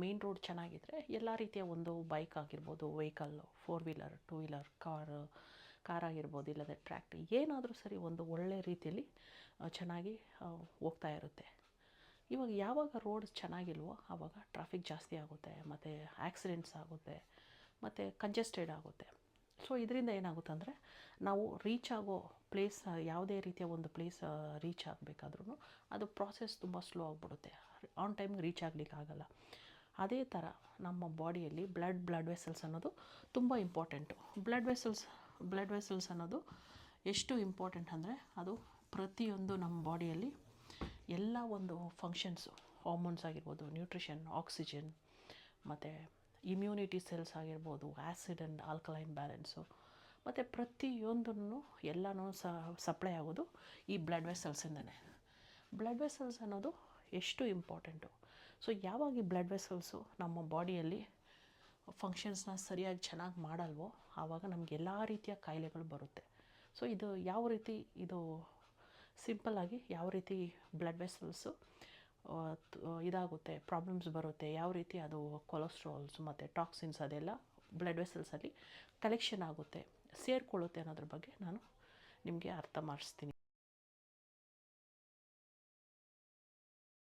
Main road ಚೆನ್ನಾಗಿದ್ದರೆ ಎಲ್ಲ ರೀತಿಯ ಒಂದು ಬೈಕ್ ಆಗಿರ್ಬೋದು, ವೆಹಿಕಲ್ಲು, 4 ವೀಲರ್, 2 ವೀಲರ್, ಕಾರ್ ಆಗಿರ್ಬೋದು, ಇಲ್ಲದೆ ಟ್ರ್ಯಾಕ್ಟರ್, ಏನಾದರೂ ಸರಿ ಒಂದು ಒಳ್ಳೆ ರೀತಿಯಲ್ಲಿ ಚೆನ್ನಾಗಿ ಹೋಗ್ತಾ ಇರುತ್ತೆ. ಇವಾಗ ಯಾವಾಗ ರೋಡ್ ಚೆನ್ನಾಗಿಲ್ವೋ ಆವಾಗ ಟ್ರಾಫಿಕ್ ಜಾಸ್ತಿ ಆಗುತ್ತೆ, ಮತ್ತು ಆಕ್ಸಿಡೆಂಟ್ಸ್ ಆಗುತ್ತೆ, ಮತ್ತು ಕಂಜೆಸ್ಟೆಡ್ ಆಗುತ್ತೆ. ಸೊ ಇದರಿಂದ ಏನಾಗುತ್ತೆ ಅಂದರೆ ನಾವು ರೀಚ್ ಆಗೋ ಪ್ಲೇಸ್, ಯಾವುದೇ ರೀತಿಯ ಒಂದು ಪ್ಲೇಸ್ ರೀಚ್ ಆಗಬೇಕಾದ್ರೂ ಅದು ಪ್ರಾಸೆಸ್ ತುಂಬ ಸ್ಲೋ ಆಗಿಬಿಡುತ್ತೆ, ಆನ್ ಟೈಮ್ಗೆ ರೀಚ್ ಆಗಲಿಕ್ಕಾಗಲ್ಲ. ಅದೇ ಥರ ನಮ್ಮ ಬಾಡಿಯಲ್ಲಿ ಬ್ಲಡ್ ವೆಸಲ್ಸ್ ಅನ್ನೋದು ತುಂಬ ಇಂಪಾರ್ಟೆಂಟು. ಬ್ಲಡ್ ವೆಸಲ್ಸ್ ಅನ್ನೋದು ಎಷ್ಟು ಇಂಪಾರ್ಟೆಂಟ್ ಅಂದರೆ ಅದು ಪ್ರತಿಯೊಂದು ನಮ್ಮ ಬಾಡಿಯಲ್ಲಿ ಎಲ್ಲ ಒಂದು ಫಂಕ್ಷನ್ಸು, ಹಾರ್ಮೋನ್ಸ್ ಆಗಿರ್ಬೋದು, ನ್ಯೂಟ್ರಿಷನ್, ಆಕ್ಸಿಜನ್, ಮತ್ತು ಇಮ್ಯುನಿಟಿ ಸೆಲ್ಸ್ ಆಗಿರ್ಬೋದು, ಆ್ಯಸಿಡ್ ಆ್ಯಂಡ್ ಆಲ್ಕಲೈನ್ ಬ್ಯಾಲೆನ್ಸು, ಮತ್ತು ಪ್ರತಿಯೊಂದನ್ನು ಎಲ್ಲನೂ ಸಪ್ಲೈ ಆಗೋದು ಈ ಬ್ಲಡ್ ವೆಸಲ್ಸಿಂದನೇ. ಬ್ಲಡ್ ವೆಸಲ್ಸ್ ಅನ್ನೋದು ಎಷ್ಟು ಇಂಪಾರ್ಟೆಂಟು. ಸೊ ಯಾವಾಗ ಈ ಬ್ಲಡ್ ವೆಸಲ್ಸು ನಮ್ಮ ಬಾಡಿಯಲ್ಲಿ ಫಂಕ್ಷನ್ಸ್ನ ಸರಿಯಾಗಿ ಚೆನ್ನಾಗಿ ಮಾಡಲ್ವೋ ಆವಾಗ ನಮ್ಗೆ ಎಲ್ಲ ರೀತಿಯ ಕಾಯಿಲೆಗಳು ಬರುತ್ತೆ. ಸೊ ಇದು ಯಾವ ರೀತಿ, ಇದು ಸಿಂಪಲ್ಲಾಗಿ ಯಾವ ರೀತಿ ಬ್ಲಡ್ ವೆಸಲ್ಸು ಇದಾಗುತ್ತೆ, ಪ್ರಾಬ್ಲಮ್ಸ್ ಬರುತ್ತೆ, ಯಾವ ರೀತಿ ಅದು ಕೊಲೆಸ್ಟ್ರಾಲ್ಸ್ ಮತ್ತು ಟಾಕ್ಸಿನ್ಸ್ ಅದೆಲ್ಲ ಬ್ಲಡ್ ವೆಸಲ್ಸಲ್ಲಿ ಕಲೆಕ್ಷನ್ ಆಗುತ್ತೆ, ಸೇರಿಕೊಳ್ಳುತ್ತೆ ಅನ್ನೋದ್ರ ಬಗ್ಗೆ ನಾನು ನಿಮಗೆ ಅರ್ಥ ಮಾಡಿಸ್ತೀನಿ.